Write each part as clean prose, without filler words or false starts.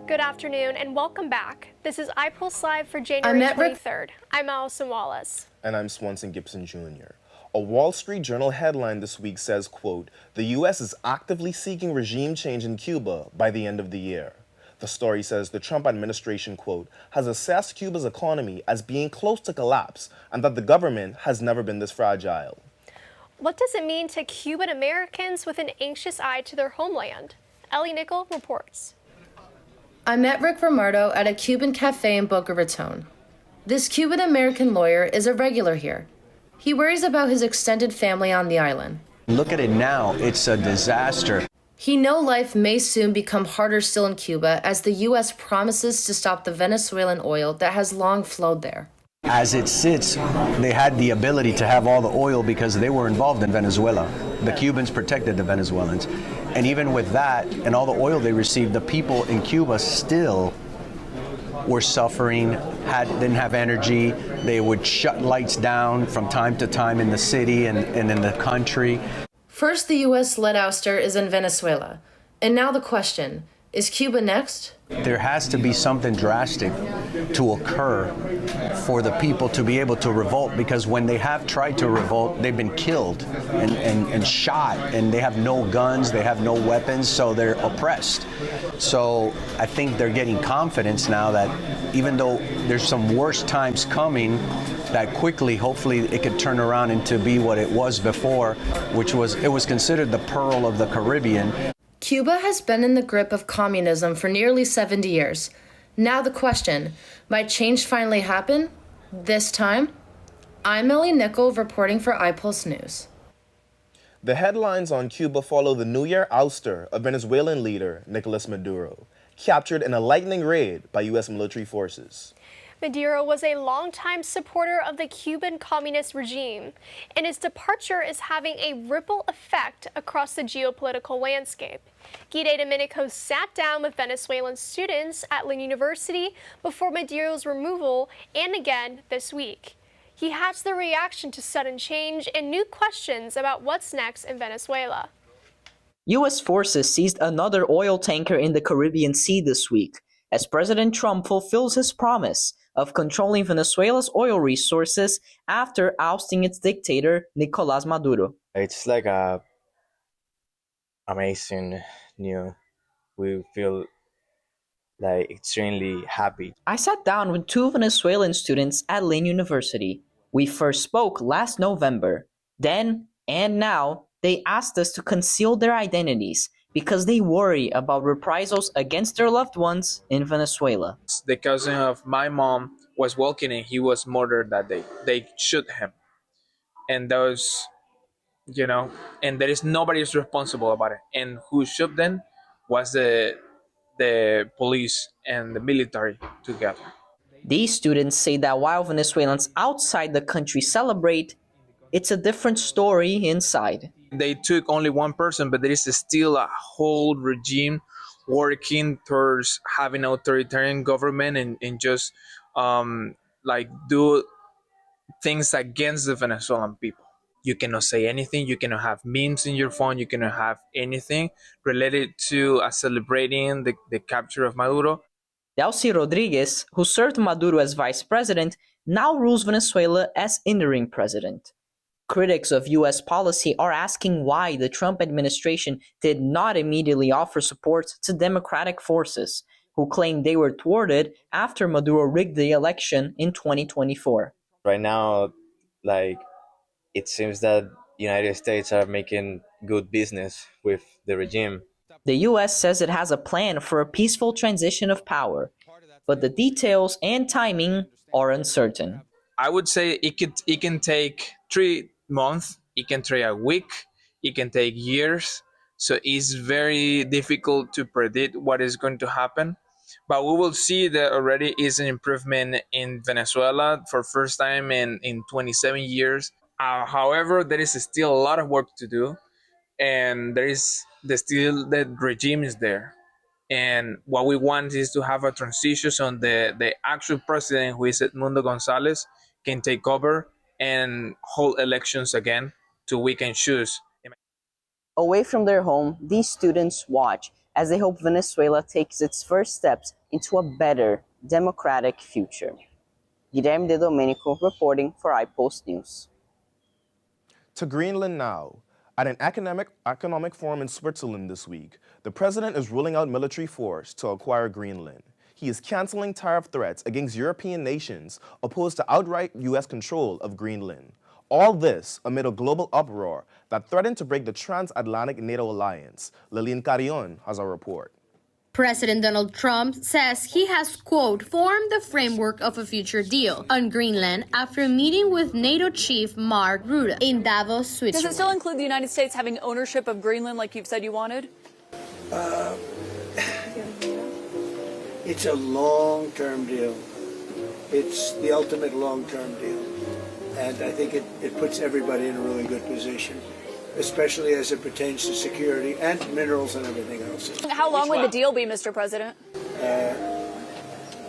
Good afternoon and welcome back. This is iPulse Live for January 23rd. I'm Allison Wallace. And I'm Swanson Gibson Jr. A Wall Street Journal headline this week says, quote, "The U.S. is actively seeking regime change in Cuba by the end of the year." The story says the Trump administration, quote, "has assessed Cuba's economy as being close to collapse and that the government has never been this fragile." What does it mean to Cuban Americans with an anxious eye to their homeland? Ellie Nickel reports. I met Rick Romardo at a Cuban cafe in Boca Raton. This Cuban-American lawyer is a regular here. He worries about his extended family on the island. Look at it now, it's a disaster. He knows life may soon become harder still in Cuba as the U.S. promises to stop the Venezuelan oil that has long flowed there. As it sits, they had the ability to have all the oil because they were involved in Venezuela. The Cubans protected the Venezuelans. And even with that and all the oil they received, the people in Cuba still were suffering, didn't have energy. They would shut lights down from time to time in the city and in the country. First, the U.S.-led ouster is in Venezuela. And now the question, is Cuba next? There has to be something drastic to occur for the people to be able to revolt, because when they have tried to revolt, they've been killed and shot, and they have no guns, they have no weapons, so they're oppressed. So I think they're getting confidence now that even though there's some worse times coming, that quickly, hopefully, it could turn around and to be what it was before, which was, it was considered the pearl of the Caribbean. Cuba has been in the grip of communism for nearly 70 years. Now the question, might change finally happen? This time? I'm Ellie Nickel reporting for iPulse News. The headlines on Cuba follow the New Year ouster of Venezuelan leader Nicolas Maduro, captured in a lightning raid by U.S. military forces. Maduro was a longtime supporter of the Cuban communist regime, and his departure is having a ripple effect across the geopolitical landscape. Guide Domenico sat down with Venezuelan students at Lynn University before Maduro's removal and again this week. He has the reaction to sudden change and new questions about what's next in Venezuela. U.S. forces seized another oil tanker in the Caribbean Sea this week, as President Trump fulfills his promise of controlling Venezuela's oil resources after ousting its dictator, Nicolás Maduro. It's like a amazing news. We feel like extremely happy. I sat down with two Venezuelan students at Lynn University. We first spoke last November. Then and now, they asked us to conceal their identities because they worry about reprisals against their loved ones in Venezuela. The cousin of my mom was walking and he was murdered that day. They shot him. And those, and there is nobody is responsible about it. And who shot them was the police and the military together. These students say that while Venezuelans outside the country celebrate, it's a different story inside. They took only one person, but there is still a whole regime working towards having an authoritarian government and just do things against the Venezuelan people. You cannot say anything, you cannot have memes in your phone, you cannot have anything related to celebrating the capture of Maduro. Delcy Rodriguez, who served Maduro as vice president, now rules Venezuela as interim president. Critics of U.S. policy are asking why the Trump administration did not immediately offer support to democratic forces, who claim they were thwarted after Maduro rigged the election in 2024. Right now, it seems that United States are making good business with the regime. The U.S. says it has a plan for a peaceful transition of power, but the details and timing are uncertain. I would say it can take 3 months, it can take a week, it can take years. So it's very difficult to predict what is going to happen. But we will see that already is an improvement in Venezuela for first time in 27 years. However, there is still a lot of work to do, and the regime is there. And what we want is to have a transition so the actual president, who is Edmundo Gonzalez, can take over and hold elections again so we can choose. Away from their home, these students watch as they hope Venezuela takes its first steps into a better democratic future. Guilherme de Domenico reporting for iPulse News. To Greenland now. At an economic forum in Switzerland this week, the president is ruling out military force to acquire Greenland. He is canceling tariff threats against European nations opposed to outright U.S. control of Greenland. All this amid a global uproar that threatened to break the transatlantic NATO alliance. Lilian Carrion has a report. President Donald Trump says he has, quote, formed the framework of a future deal on Greenland after meeting with NATO chief Mark Rutte in Davos, Switzerland. Does it still include the United States having ownership of Greenland like you've said you wanted? It's a long-term deal. It's the ultimate long-term deal. And I think it puts everybody in a really good position, especially as it pertains to security and minerals and everything else. How long would the deal be, Mr. President?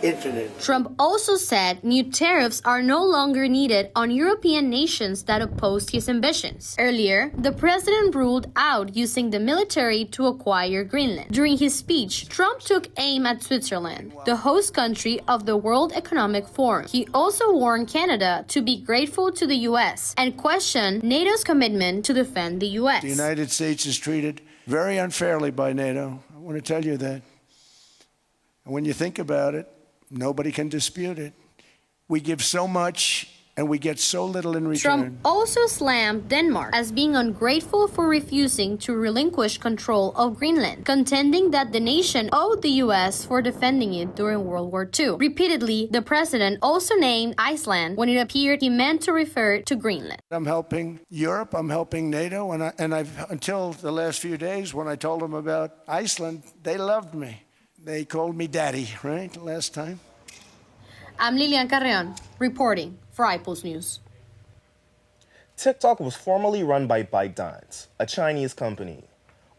Infinite. Trump also said new tariffs are no longer needed on European nations that opposed his ambitions. Earlier, the president ruled out using the military to acquire Greenland. During his speech, Trump took aim at Switzerland, the host country of the World Economic Forum. He also warned Canada to be grateful to the U.S. and questioned NATO's commitment to defend the U.S. The United States is treated very unfairly by NATO. I want to tell you that. And when you think about it, nobody can dispute it. We give so much and we get so little in return. Trump also slammed Denmark as being ungrateful for refusing to relinquish control of Greenland, contending that the nation owed the U.S. for defending it during World War II. Repeatedly, the president also named Iceland when it appeared he meant to refer to Greenland. I'm helping Europe, I'm helping NATO, and I've until the last few days when I told them about Iceland, they loved me. They called me daddy, right, last time? I'm Lilian Carreon, reporting for iPulse News. TikTok was formerly run by ByteDance, a Chinese company.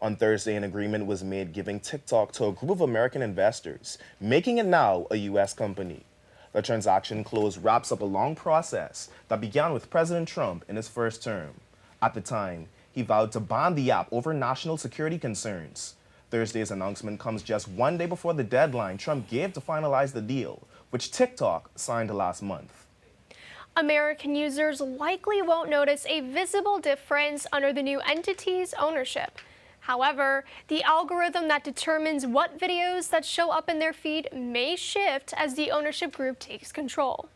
On Thursday, an agreement was made giving TikTok to a group of American investors, making it now a U.S. company. The transaction close wraps up a long process that began with President Trump in his first term. At the time, he vowed to ban the app over national security concerns. Thursday's announcement comes just one day before the deadline Trump gave to finalize the deal, which TikTok signed last month. American users likely won't notice a visible difference under the new entity's ownership. However, the algorithm that determines what videos that show up in their feed may shift as the ownership group takes control.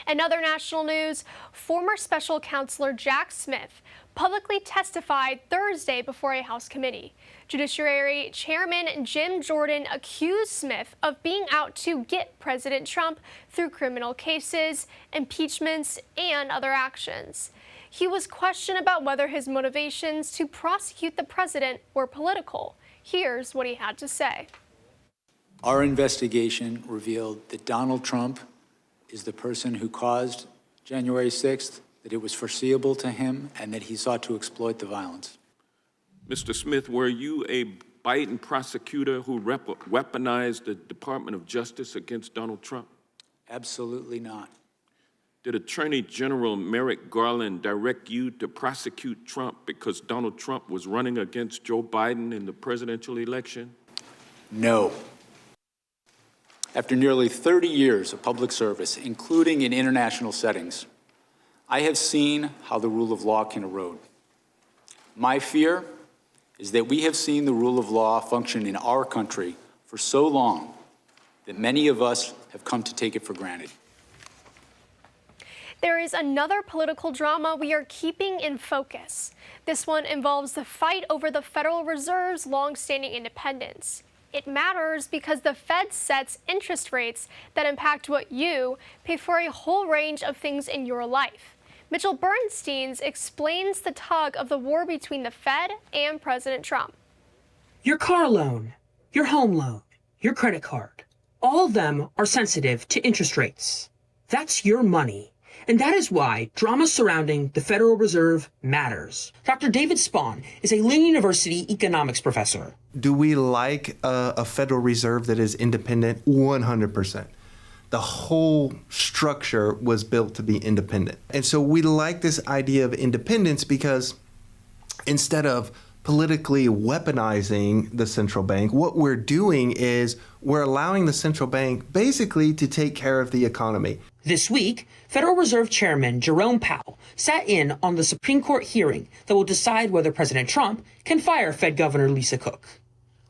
In other national news, former special counselor Jack Smith publicly testified Thursday before a House committee. Judiciary Chairman Jim Jordan accused Smith of being out to get President Trump through criminal cases, impeachments, and other actions. He was questioned about whether his motivations to prosecute the president were political. Here's what he had to say. Our investigation revealed that Donald Trump is the person who caused January 6th, that it was foreseeable to him, and that he sought to exploit the violence. Mr. Smith, were you a Biden prosecutor who weaponized the Department of Justice against Donald Trump? Absolutely not. Did Attorney General Merrick Garland direct you to prosecute Trump because Donald Trump was running against Joe Biden in the presidential election? No. After nearly 30 years of public service, including in international settings, I have seen how the rule of law can erode. My fear is that we have seen the rule of law function in our country for so long that many of us have come to take it for granted. There is another political drama we are keeping in focus. This one involves the fight over the Federal Reserve's long-standing independence. It matters because the Fed sets interest rates that impact what you pay for a whole range of things in your life. Mitchell Bernstein explains the tug of the war between the Fed and President Trump. Your car loan, your home loan, your credit card, all of them are sensitive to interest rates. That's your money. And that is why drama surrounding the Federal Reserve matters. Dr. David Spahn is a Lynn University economics professor. Do we like a Federal Reserve that is independent? 100%. The whole structure was built to be independent. And so we like this idea of independence because instead of politically weaponizing the central bank. What we're doing is we're allowing the central bank basically to take care of the economy. This week, Federal Reserve Chairman Jerome Powell sat in on the Supreme Court hearing that will decide whether President Trump can fire Fed Governor Lisa Cook.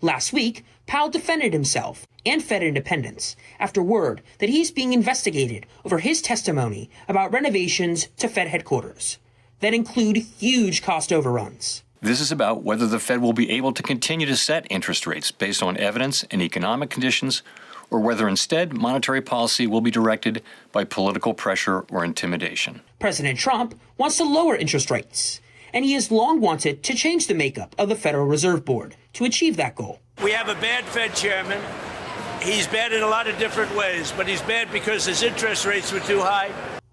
Last week, Powell defended himself and Fed independence after word that he's being investigated over his testimony about renovations to Fed headquarters that include huge cost overruns. This is about whether the Fed will be able to continue to set interest rates based on evidence and economic conditions, or whether instead monetary policy will be directed by political pressure or intimidation. President Trump wants to lower interest rates, and he has long wanted to change the makeup of the Federal Reserve Board to achieve that goal. We have a bad Fed chairman. He's bad in a lot of different ways, but he's bad because his interest rates were too high.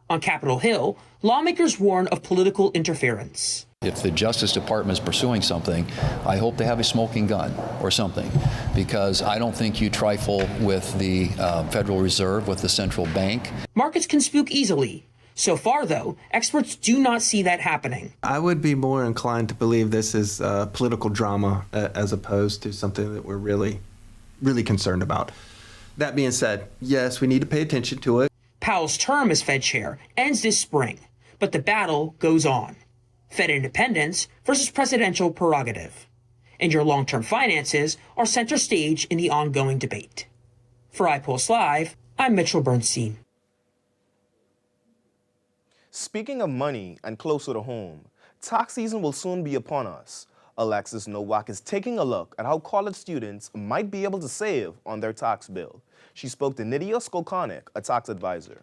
On Capitol Hill, lawmakers warn of political interference. If the Justice Department is pursuing something, I hope they have a smoking gun or something, because I don't think you trifle with the Federal Reserve, with the central bank. Markets can spook easily. So far, though, experts do not see that happening. I would be more inclined to believe this is political drama as opposed to something that we're really concerned about. That being said, yes, we need to pay attention to it. Powell's term as Fed chair ends this spring, but the battle goes on. Fed independence versus presidential prerogative. And your long-term finances are center stage in the ongoing debate. For iPulse Live, I'm Mitchell Bernstein. Speaking of money and closer to home, tax season will soon be upon us. Alexis Nowak is taking a look at how college students might be able to save on their tax bill. She spoke to Nydia Skolkonik, a tax advisor.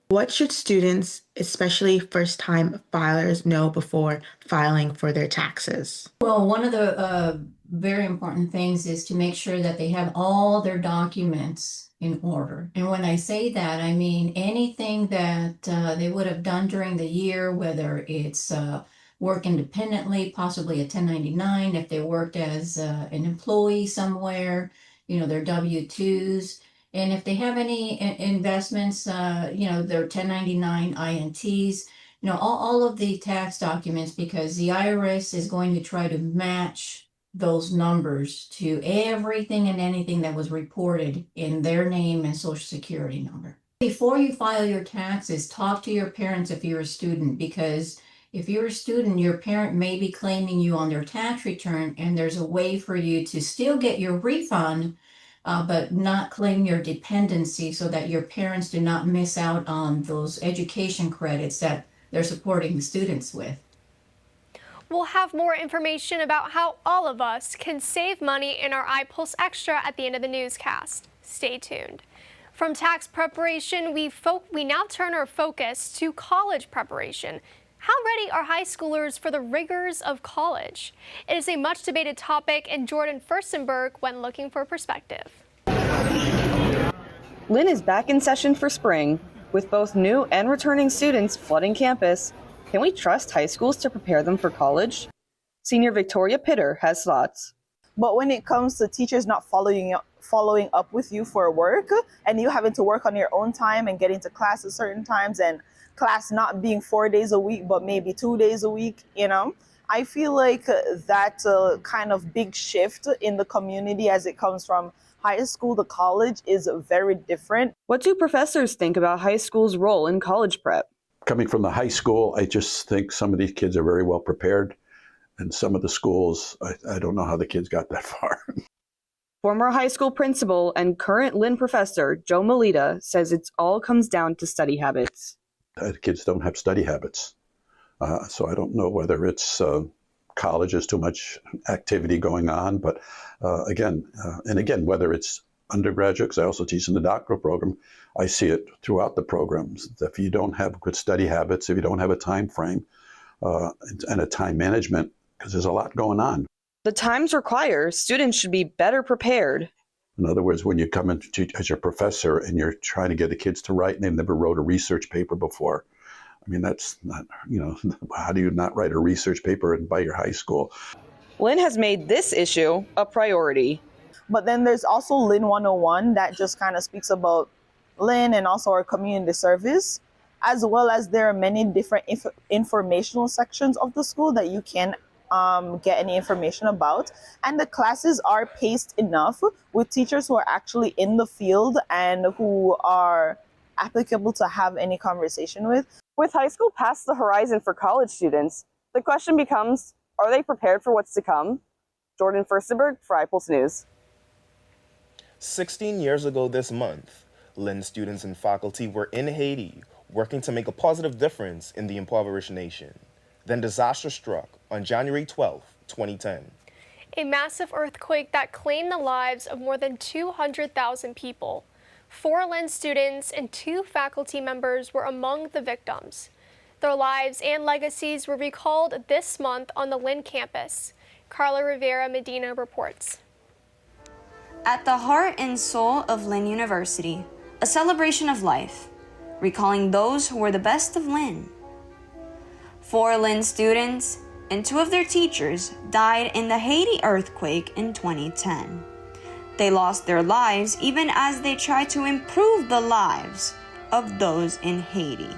What should students, especially first-time filers, know before filing for their taxes? Well, one of the very important things is to make sure that they have all their documents in order. And when I say that, I mean anything that they would have done during the year, whether it's work independently, possibly a 1099, if they worked as an employee somewhere, their W-2s. And if they have any investments, their 1099 INTs, all of the tax documents, because the IRS is going to try to match those numbers to everything and anything that was reported in their name and social security number. Before you file your taxes, talk to your parents if you're a student, because if you're a student, your parent may be claiming you on their tax return, and there's a way for you to still get your refund, but not claim your dependency so that your parents do not miss out on those education credits that they're supporting the students with. We'll have more information about how all of us can save money in our iPulse Extra at the end of the newscast. Stay tuned. From tax preparation, we now turn our focus to college preparation. How ready are high schoolers for the rigors of college? It is a much debated topic, and Jordan Furstenberg went looking for perspective. Lynn is back in session for spring, with both new and returning students flooding campus. Can we trust high schools to prepare them for college? Senior Victoria Pitter has thoughts. But when it comes to teachers not following up with you for work, and you having to work on your own time and getting to class at certain times, and class not being 4 days a week, but maybe 2 days a week, I feel like that kind of big shift in the community as it comes from high school to college is very different. What do professors think about high school's role in college prep? Coming from the high school, I just think some of these kids are very well prepared. And some of the schools, I don't know how the kids got that far. Former high school principal and current Lynn professor Joe Melita says it all comes down to study habits. Kids don't have study habits. So I don't know whether it's college is too much activity going on. But again, whether it's undergraduate, because I also teach in the doctoral program, I see it throughout the programs. If you don't have good study habits, if you don't have a time frame and a time management, because there's a lot going on. The times require students should be better prepared. In other words, when you come in as your professor and you're trying to get the kids to write and they've never wrote a research paper before, I mean, that's not, how do you not write a research paper by your high school? Lynn has made this issue a priority. But then there's also Lynn 101 that just kind of speaks about Lynn and also our community service, as well as there are many different informational sections of the school that you can get any information about. And the classes are paced enough with teachers who are actually in the field and who are applicable to have any conversation with. With high school past the horizon for college students, the question becomes, are they prepared for what's to come? Jordan Furstenberg for iPulse News. 16 years ago this month, Lynn students and faculty were in Haiti working to make a positive difference in the impoverished nation. Then disaster struck on January 12, 2010. A massive earthquake that claimed the lives of more than 200,000 people. 4 Lynn students and 2 faculty members were among the victims. Their lives and legacies were recalled this month on the Lynn campus. Carla Rivera Medina reports. At the heart and soul of Lynn University, a celebration of life, recalling those who were the best of Lynn. 4 Lynn students and 2 of their teachers died in the Haiti earthquake in 2010. They lost their lives even as they tried to improve the lives of those in Haiti.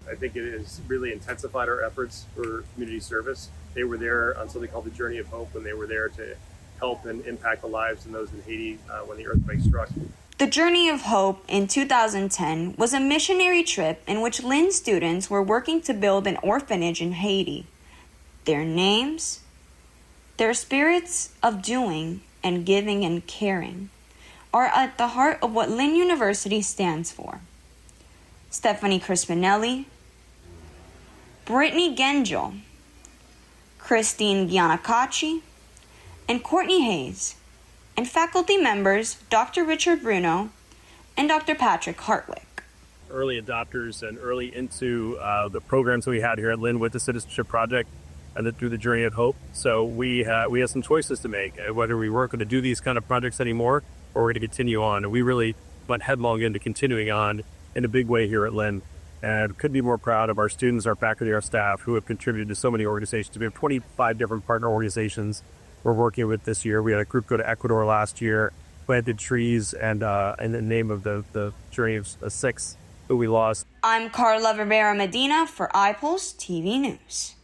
I think it has really intensified our efforts for community service. They were there on something called the Journey of Hope when they were there to help and impact the lives of those in Haiti when the earthquake struck. The Journey of Hope in 2010 was a missionary trip in which Lynn students were working to build an orphanage in Haiti. Their names, their spirits of doing and giving and caring are at the heart of what Lynn University stands for. Stephanie Crispinelli, Brittany Gengel, Christine Giannacacci, and Courtney Hayes, and faculty members Dr. Richard Bruno and Dr. Patrick Hartwick. Early adopters and early into the programs we had here at Lynn with the Citizenship Project and through the Journey of Hope. So we had some choices to make, whether we weren't going to do these kind of projects anymore or we're going to continue on. And we really went headlong into continuing on in a big way here at Lynn. And could be more proud of our students, our faculty, our staff who have contributed to so many organizations. We have 25 different partner organizations we're working with this year. We had a group go to Ecuador last year, planted trees, and in the name of the Journey of 6 who we lost. I'm Carla Rivera Medina for iPulse TV News.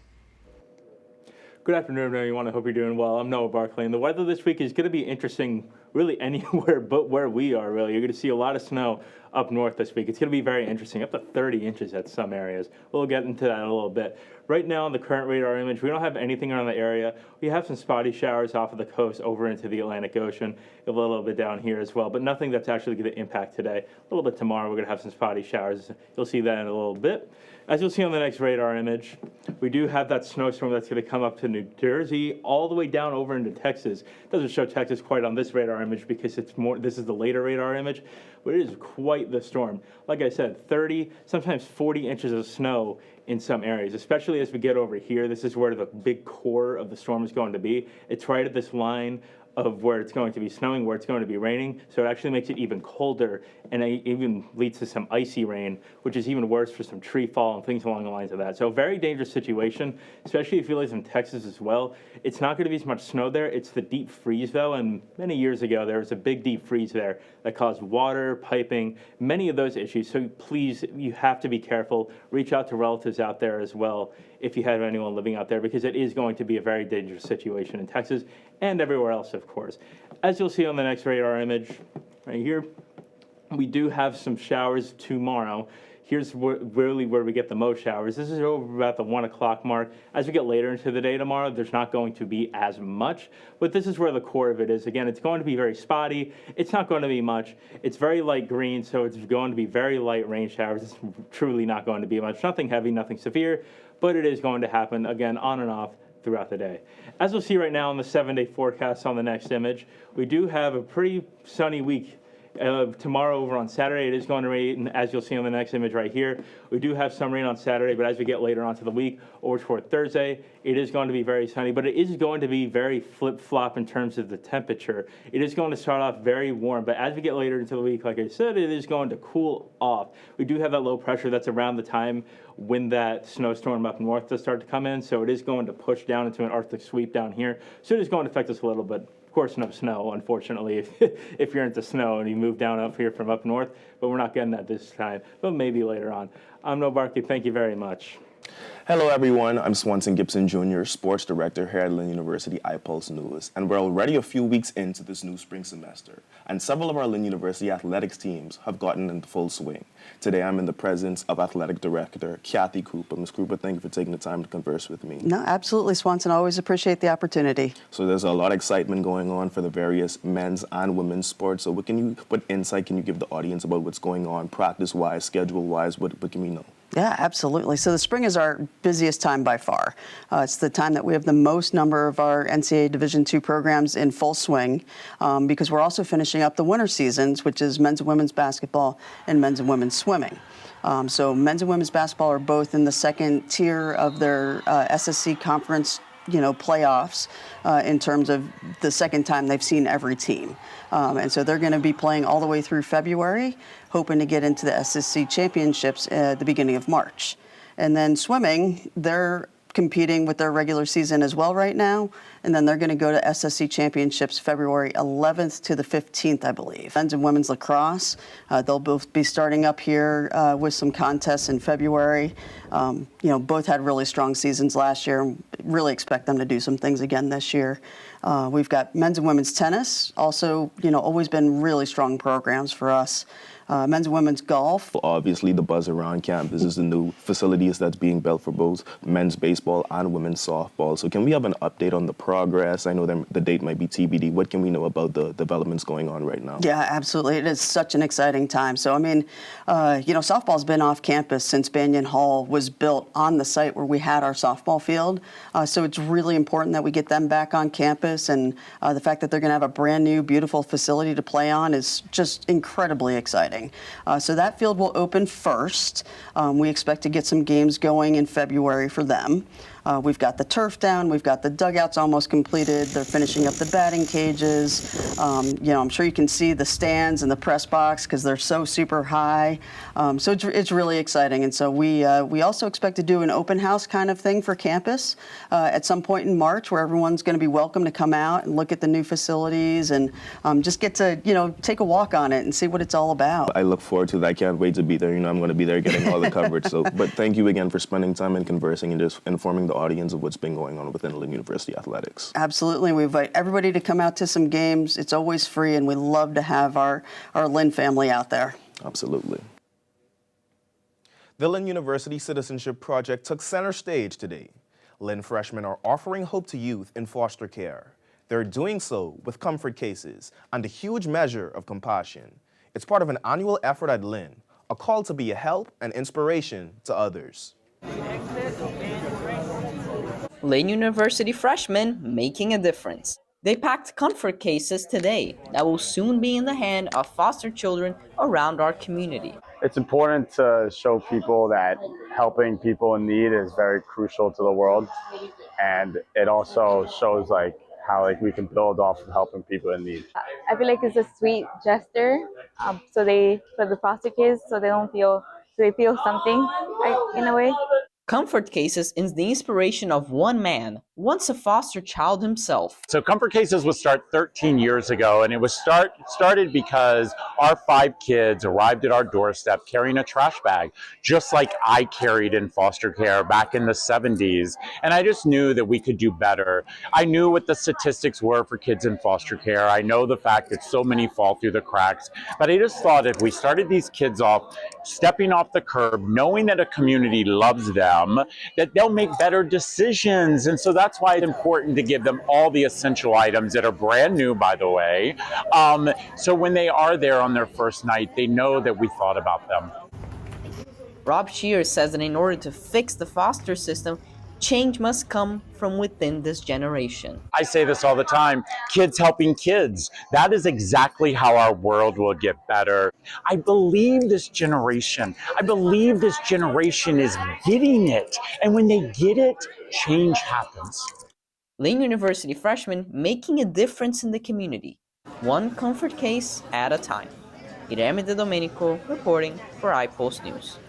Good afternoon, everyone. I hope you're doing well. I'm Noah Barkley, and the weather this week is going to be interesting really anywhere but where we are, really. You're going to see a lot of snow up north this week. It's going to be very interesting, up to 30 inches at some areas. We'll get into that in a little bit. Right now, on the current radar image, we don't have anything around the area. We have some spotty showers off of the coast over into the Atlantic Ocean, a little bit down here as well, but nothing that's actually going to impact today. A little bit tomorrow, we're going to have some spotty showers. You'll see that in a little bit. As you'll see on the next radar image, we do have that snowstorm that's going to come up to New Jersey, all the way down over into Texas. It doesn't show Texas quite on this radar image because it's more. This is the later radar image, but it is quite the storm. Like I said, 30, sometimes 40 inches of snow in some areas, especially as we get over here. This is where the big core of the storm is going to be. It's right at this line of where it's going to be snowing, where it's going to be raining, so it actually makes it even colder, and it even leads to some icy rain, which is even worse for some tree fall and things along the lines of that. So a very dangerous situation, especially if you live in Texas as well. It's not going to be as much snow there. It's the deep freeze, though, and many years ago there was a big deep freeze there that caused water, piping, many of those issues. So please, you have to be careful. Reach out to relatives out there as well if you have anyone living out there, because it is going to be a very dangerous situation in Texas and everywhere else, of course. As you'll see on the next radar image right here, we do have some showers tomorrow. Here's really where we get the most showers. This is over about the 1 o'clock mark. As we get later into the day tomorrow, there's not going to be as much, but this is where the core of it is. Again, it's going to be very spotty. It's not going to be much. It's very light green, so it's going to be very light rain showers. It's truly not going to be much. Nothing heavy, nothing severe, but it is going to happen, again, on and off throughout the day. As we'll see right now on the 7-day forecast on the next image, we do have a pretty sunny week. Tomorrow over on Saturday, it is going to rain, as you'll see on the next image right here. We do have some rain on Saturday, but as we get later onto the week, over toward Thursday, it is going to be very sunny, but it is going to be very flip-flop in terms of the temperature. It is going to start off very warm, but as we get later into the week, like I said, it is going to cool off. We do have that low pressure that's around the time when that snowstorm up north does start to come in, so it is going to push down into an Arctic sweep down here, so it is going to affect us a little bit. Of course, no snow, unfortunately, if you're into snow and you move down up here from up north, but we're not getting that this time, but maybe later on. I'm Noah Barkley. Thank you very much. Hello everyone, I'm Swanson Gibson Jr., Sports Director here at Lynn University iPulse News, and we're already a few weeks into this new spring semester, and several of our Lynn University athletics teams have gotten into full swing. Today I'm in the presence of Athletic Director Kathy Cooper. Ms. Cooper, thank you for taking the time to converse with me. No, absolutely, Swanson. I always appreciate the opportunity. So there's a lot of excitement going on for the various men's and women's sports, so what insight can you give the audience about what's going on practice-wise, schedule-wise, what can we know? Yeah, absolutely. So the spring is our busiest time by far. It's the time that we have the most number of our NCAA Division II programs in full swing because we're also finishing up the winter seasons, which is men's and women's basketball and men's and women's swimming. So men's and women's basketball are both in the second tier of their SSC conference playoffs in terms of the second time they've seen every team. And so they're going to be playing all the way through February, hoping to get into the SSC championships at the beginning of March. And then swimming, they're competing with their regular season as well right now, and then they're going to go to SSC championships February 11th to the 15th, I believe. Men's and women's lacrosse, they'll both be starting up here with some contests in February. Both had really strong seasons last year, and really expect them to do some things again this year. We've got men's and women's tennis, also, always been really strong programs for us. Men's and women's golf. Obviously, the buzz around campus is the new facilities that's being built for both men's baseball and women's softball. So can we have an update on the progress? I know the date might be TBD. What can we know about the developments going on right now? Yeah, absolutely. It is such an exciting time. So, softball's been off campus since Banyan Hall was built on the site where we had our softball field. So it's really important that we get them back on campus. And the fact that they're going to have a brand new, beautiful facility to play on is just incredibly exciting. So that field will open first. We expect to get some games going in February for them. We've got the turf down. We've got the dugouts almost completed. They're finishing up the batting cages. I'm sure you can see the stands and the press box because they're so super high. So it's really exciting. And so we also expect to do an open house kind of thing for campus at some point in March where everyone's going to be welcome to come out and look at the new facilities and just get to, take a walk on it and see what it's all about. I look forward to that. I can't wait to be there. I'm going to be there getting all the coverage. But thank you again for spending time and conversing and just informing the audience of what's been going on within Lynn University athletics. Absolutely. We invite everybody to come out to some games. It's always free, and we love to have our Lynn family out there. Absolutely. The Lynn University Citizenship Project took center stage today. Lynn freshmen are offering hope to youth in foster care. They're doing so with comfort cases and a huge measure of compassion. It's part of an annual effort at Lynn, a call to be a help and inspiration to others. Lynn University freshmen making a difference. They packed comfort cases today that will soon be in the hand of foster children around our community. It's important to show people that helping people in need is very crucial to the world, and it also shows how we can build off of helping people in need. I feel like it's a sweet gesture, for the foster kids, so they feel something in a way. Comfort Cases is the inspiration of one man, once a foster child himself. So Comfort Cases was started 13 years ago, and it was started because our 5 kids arrived at our doorstep carrying a trash bag, just like I carried in foster care back in the 70s. And I just knew that we could do better. I knew what the statistics were for kids in foster care. I know the fact that so many fall through the cracks. But I just thought if we started these kids off, stepping off the curb, knowing that a community loves them, that they'll make better decisions. And so that's why it's important to give them all the essential items that are brand new, by the way. So when they are there on their first night, they know that we thought about them. Rob Shears says that in order to fix the foster system, change must come from within this generation. I say this all the time, kids helping kids. That is exactly how our world will get better. I believe this generation is getting it. And when they get it, change happens. Lynn University freshmen making a difference in the community, one comfort case at a time. Irene De Domenico reporting for iPulse News.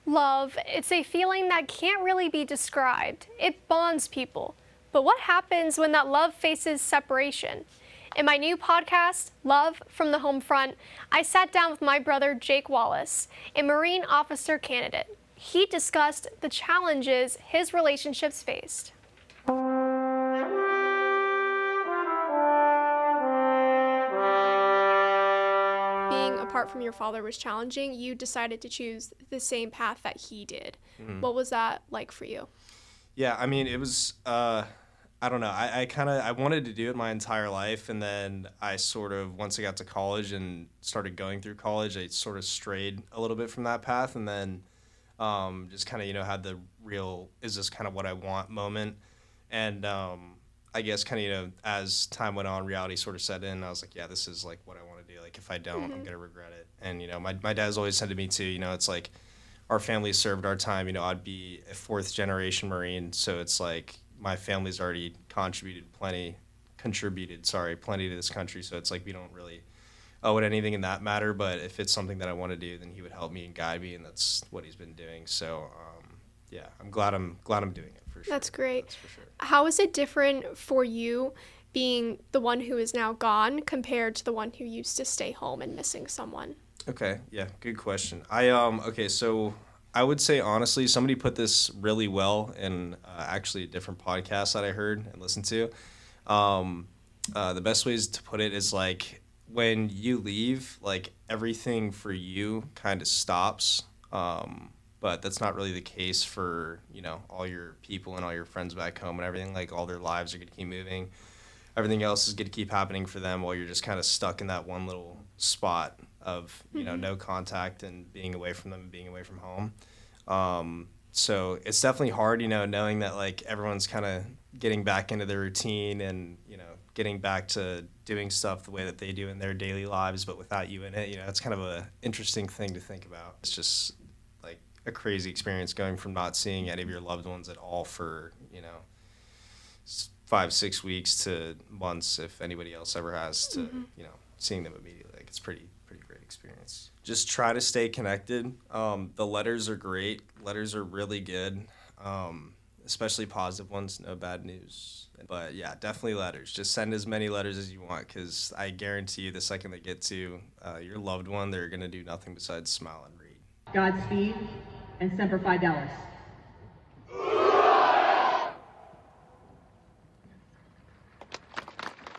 Love, it's a feeling that can't really be described. It bonds people. But what happens when that love faces separation? In my new podcast, Love from the Home Front, I sat down with my brother Jake Wallace, a Marine officer candidate. He discussed the challenges his relationships faced. Being apart from your father was challenging. You decided to choose the same path that he did. What was that like for you? Yeah, I mean, it was, I don't know. I wanted to do it my entire life. And then I sort of, once I got to college and started going through college, I sort of strayed a little bit from that path. And then just kind of, had the real, is this kind of what I want moment? And I guess kind of, as time went on, reality sort of set in. I was like, yeah, this is like what I want to do. Like, if I don't, I'm going to regret it. And, my dad's always said to me too, it's like, our family served our time. I'd be a fourth generation Marine, so it's like my family's already contributed plenty to this country. So it's like we don't really owe it anything in that matter. But if it's something that I want to do, then he would help me and guide me, and that's what he's been doing. So yeah, I'm glad I'm doing it for sure. That's great. That's for sure. How is it different for you being the one who is now gone compared to the one who used to stay home and missing someone? Okay, yeah, good question. Okay, so I would say honestly, somebody put this really well in actually a different podcast that I heard and listened to. The best ways to put it is like when you leave, like everything for you kind of stops. But that's not really the case for, all your people and all your friends back home and everything. Like all their lives are going to keep moving. Everything else is going to keep happening for them while you're just kind of stuck in that one little spot of, no contact and being away from them and being away from home. So it's definitely hard, knowing that like everyone's kind of getting back into their routine and, getting back to doing stuff the way that they do in their daily lives, but without you in it. It's kind of a interesting thing to think about. It's just like a crazy experience going from not seeing any of your loved ones at all for, 5-6 weeks to months, if anybody else ever has, to seeing them immediately. Like it's pretty great experience. Just try to stay connected. The letters are great. Letters are really good, especially positive ones. No bad news. But yeah, definitely letters. Just send as many letters as you want, because I guarantee you, the second they get to your loved one, they're gonna do nothing besides smile and read. Godspeed and Semper Fidelis.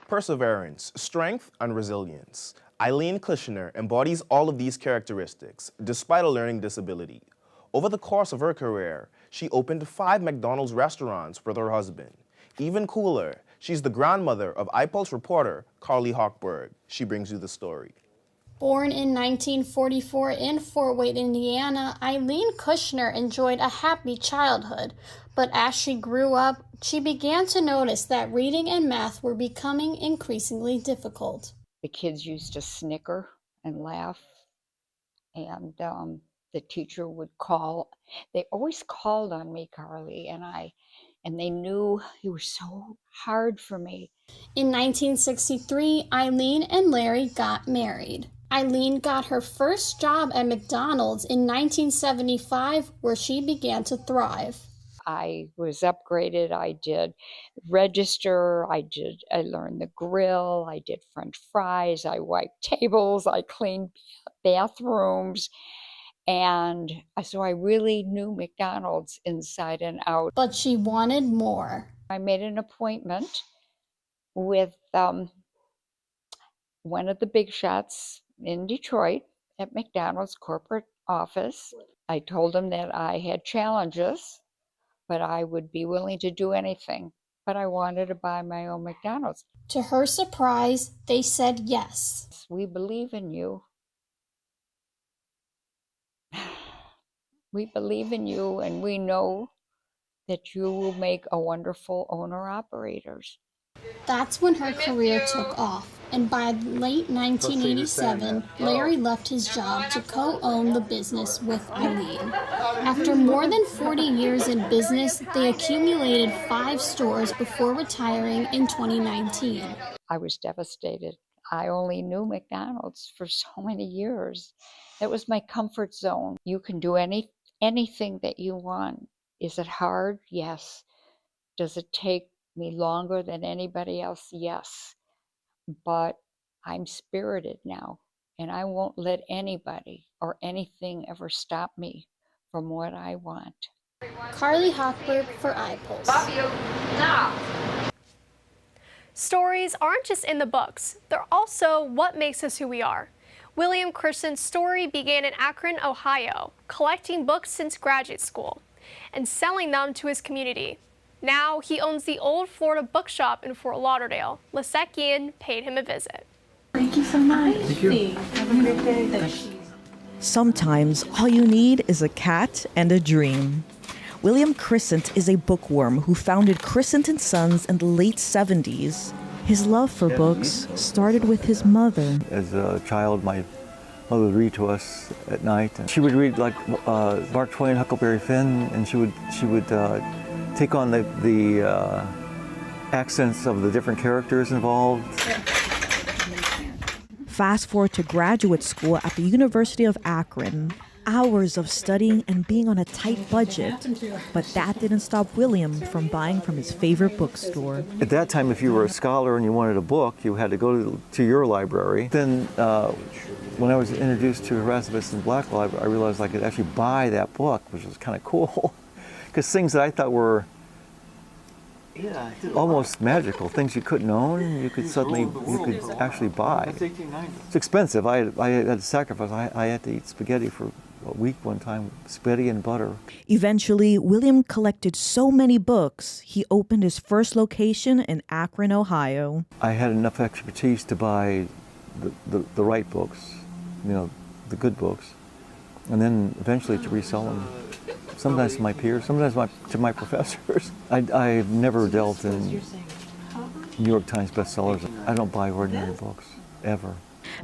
Perseverance, strength, and resilience. Eileen Kushner embodies all of these characteristics, despite a learning disability. Over the course of her career, she opened 5 McDonald's restaurants with her husband. Even cooler, she's the grandmother of iPulse reporter Carly Hochberg. She brings you the story. Born in 1944 in Fort Wayne, Indiana, Eileen Kushner enjoyed a happy childhood. But as she grew up, she began to notice that reading and math were becoming increasingly difficult. The kids used to snicker and laugh, and the teacher would call. They always called on me, Carly, and they knew it was so hard for me. In 1963, Eileen and Larry got married. Eileen got her first job at McDonald's in 1975, where she began to thrive. I was upgraded. I did register. I learned the grill. I did French fries. I wiped tables. I cleaned bathrooms. And so I really knew McDonald's inside and out. But she wanted more. I made an appointment with one of the big shots in Detroit at McDonald's corporate office. I told them that I had challenges, but I would be willing to do anything. But I wanted to buy my own McDonald's. To her surprise, they said yes. We believe in you. We believe in you, and we know that you will make a wonderful owner-operators. That's when her career took off, and by late 1987, Larry left his job to co-own the business with Eileen. After more than 40 years in business, they accumulated 5 stores before retiring in 2019. I was devastated. I only knew McDonald's for so many years. It was my comfort zone. You can do anything that you want. Is it hard? Yes. Does it take me longer than anybody else? Yes. But I'm spirited now, and I won't let anybody or anything ever stop me from what I want. Carly Hochberg for iPulse. Stories aren't just in the books, they're also what makes us who we are. William Christen's story began in Akron, Ohio, collecting books since graduate school and selling them to his community. Now he owns the Old Florida Bookshop in Fort Lauderdale. Lisekian paid him a visit. Thank you so much. Thank you. Have a great day. Sometimes all you need is a cat and a dream. William Crescent is a bookworm who founded Crescent & Sons in the late 70s. His love for books started with his mother. As a child, my mother would read to us at night. And she would read like Mark Twain, Huckleberry Finn, and she would take on the accents of the different characters involved. Fast forward to graduate school at the University of Akron. Hours of studying and being on a tight budget. But that didn't stop William from buying from his favorite bookstore. At that time, if you were a scholar and you wanted a book, you had to go to your library. Then when I was introduced to Erasmus and Black Library, I realized I could actually buy that book, which was kind of cool. Because things that I thought were almost magical, things you couldn't own, you could actually buy. It's expensive. I had to sacrifice. I had to eat spaghetti for a week one time, spaghetti and butter. Eventually, William collected so many books, he opened his first location in Akron, Ohio. I had enough expertise to buy the right books, the good books, and then eventually to resell them. Sometimes to my peers, sometimes to my professors. I've never dealt in New York Times bestsellers. I don't buy ordinary books, ever.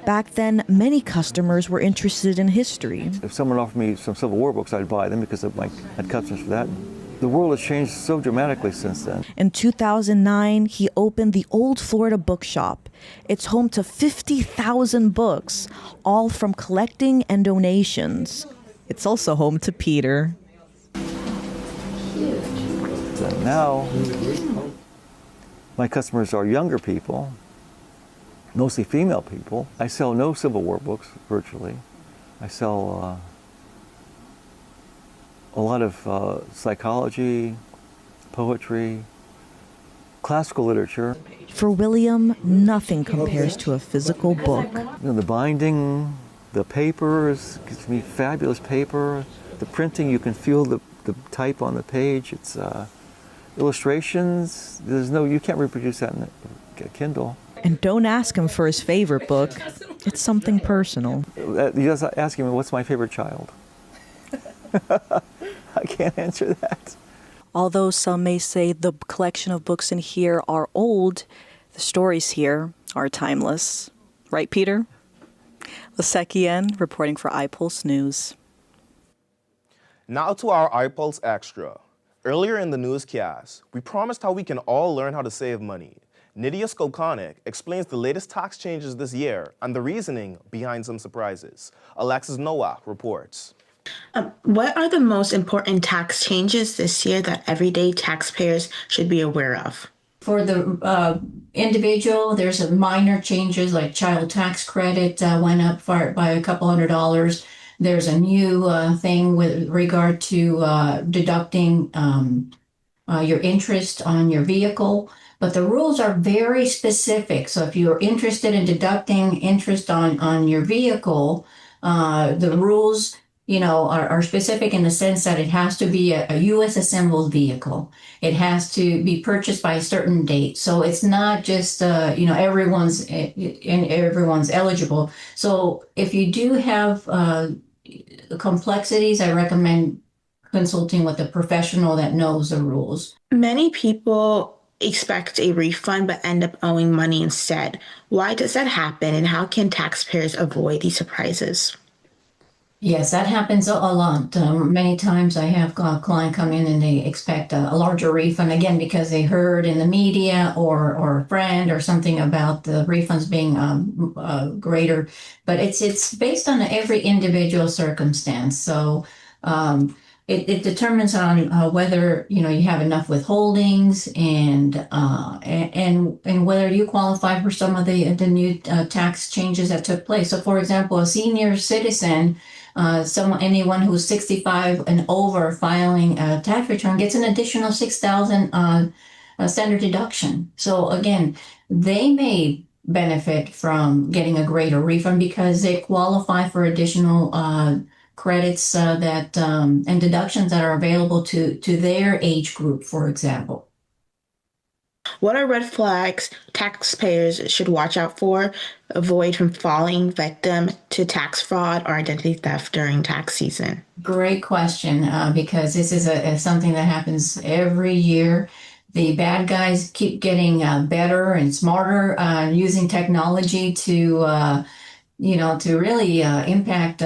Back then, many customers were interested in history. If someone offered me some Civil War books, I'd buy them because I had customers for that. The world has changed so dramatically since then. In 2009, he opened the Old Florida Bookshop. It's home to 50,000 books, all from collecting and donations. It's also home to Peter. So now, my customers are younger people, mostly female people. I sell no Civil War books, virtually. I sell a lot of psychology, poetry, classical literature. For William, nothing compares to a physical book. The binding, the papers, gives me fabulous paper. The printing, you can feel the type on the page. It's illustrations. You can't reproduce that in a Kindle. And don't ask him for his favorite book. It's something personal. You just ask him, what's my favorite child? I can't answer that. Although some may say the collection of books in here are old, the stories here are timeless. Right, Peter? Lisekian, reporting for iPulse News. Now to our iPulse Extra. Earlier in the newscast, we promised how we can all learn how to save money. Nydia Skokonik explains the latest tax changes this year and the reasoning behind some surprises. Alexis Nowak reports. What are the most important tax changes this year that everyday taxpayers should be aware of? For the individual, there's a minor changes like child tax credit went up by a couple $100. There's a new thing with regard to deducting your interest on your vehicle. But the rules are very specific. So if you're interested in deducting interest on your vehicle, the rules, are specific in the sense that it has to be a U.S. assembled vehicle. It has to be purchased by a certain date. So it's not just, everyone's eligible. So if you do have complexities, I recommend consulting with a professional that knows the rules. Many people expect a refund but end up owing money instead. Why does that happen, and how can taxpayers avoid these surprises? Yes, that happens a lot. Many times I have a client come in and they expect a larger refund, again, because they heard in the media or a friend or something about the refunds being greater. But it's based on every individual circumstance. So it determines on whether you have enough withholdings and whether you qualify for some of the new tax changes that took place. So, for example, a senior citizen, anyone who's 65 and over filing a tax return gets an additional 6,000 standard deduction. So again, they may benefit from getting a greater refund because they qualify for additional credits and deductions that are available to their age group, for example. What are red flags taxpayers should watch out for, avoid from falling victim to tax fraud or identity theft during tax season? Great question, because this is something that happens every year. The bad guys keep getting better and smarter using technology to really impact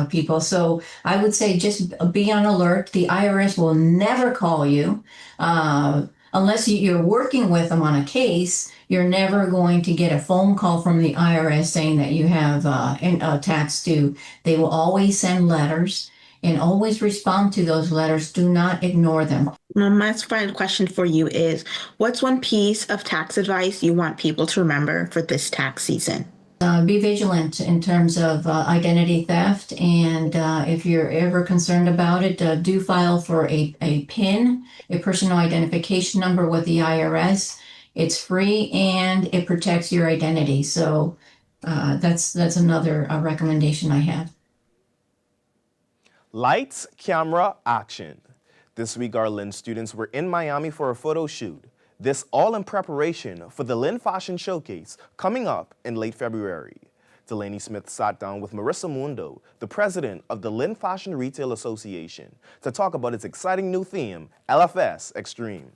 people. So I would say just be on alert. The IRS will never call you unless you're working with them on a case. You're never going to get a phone call from the IRS saying that you have a tax due. They will always send letters and always respond to those letters. Do not ignore them. My final question for you is, what's one piece of tax advice you want people to remember for this tax season? Be vigilant in terms of identity theft, and if you're ever concerned about it, do file for a PIN, a personal identification number with the IRS. It's free and it protects your identity. So that's another recommendation I have. Lights, camera, action. This week, our Lynn students were in Miami for a photo shoot. This all in preparation for the Lynn Fashion Showcase coming up in late February. Delaney Smith sat down with Marissa Mundo, the president of the Lynn Fashion Retail Association, to talk about its exciting new theme, LFS Extreme.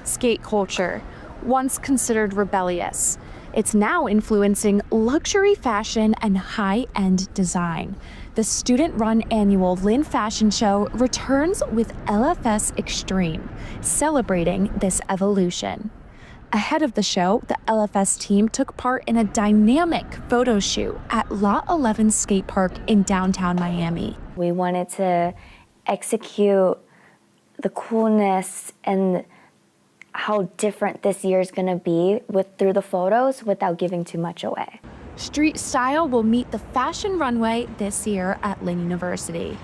Skate culture, once considered rebellious, it's now influencing luxury fashion and high-end design. The student-run annual Lynn Fashion Show returns with LFS Extreme, celebrating this evolution. Ahead of the show, the LFS team took part in a dynamic photo shoot at Lot 11 Skate Park in downtown Miami. We wanted to execute the coolness and how different this year is going to be through the photos without giving too much away. Street style will meet the fashion runway this year at Lynn University.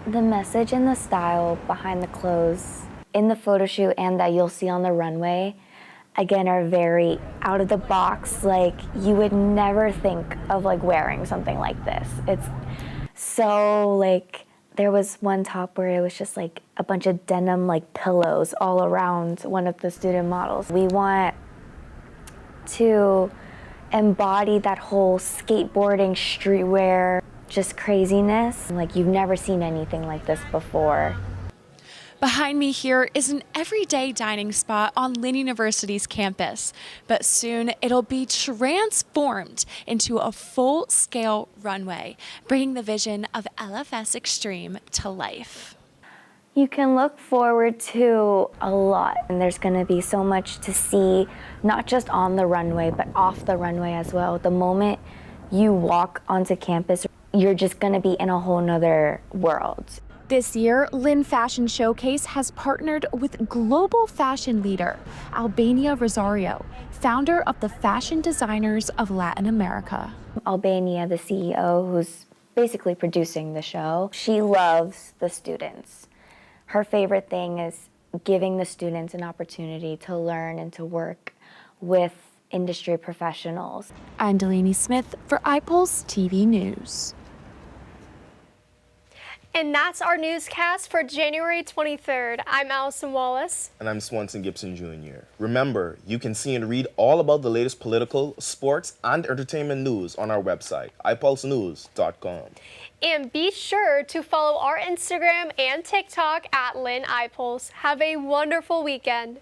The message and the style behind the clothes in the photo shoot and that you'll see on the runway, again, are very out of the box. Like, you would never think of wearing something like this. It's so there was one top where it was just a bunch of denim pillows all around one of the student models. We want to embody that whole skateboarding, streetwear, just craziness. You've never seen anything like this before. Behind me here is an everyday dining spot on Lynn University's campus, but soon it'll be transformed into a full-scale runway, bringing the vision of LFS Extreme to life. You can look forward to a lot, and there's going to be so much to see, not just on the runway, but off the runway as well. The moment you walk onto campus, you're just going to be in a whole nother world. This year, Lynn Fashion Showcase has partnered with global fashion leader Albania Rosario, founder of the Fashion Designers of Latin America. Albania, the CEO, who's basically producing the show, she loves the students. Her favorite thing is giving the students an opportunity to learn and to work with industry professionals. I'm Delaney Smith for iPulse TV News. And that's our newscast for January 23rd. I'm Allison Wallace. And I'm Swanson Gibson Jr. Remember, you can see and read all about the latest political, sports, and entertainment news on our website, iPulseNews.com. And be sure to follow our Instagram and TikTok at Lynn iPulse. Have a wonderful weekend.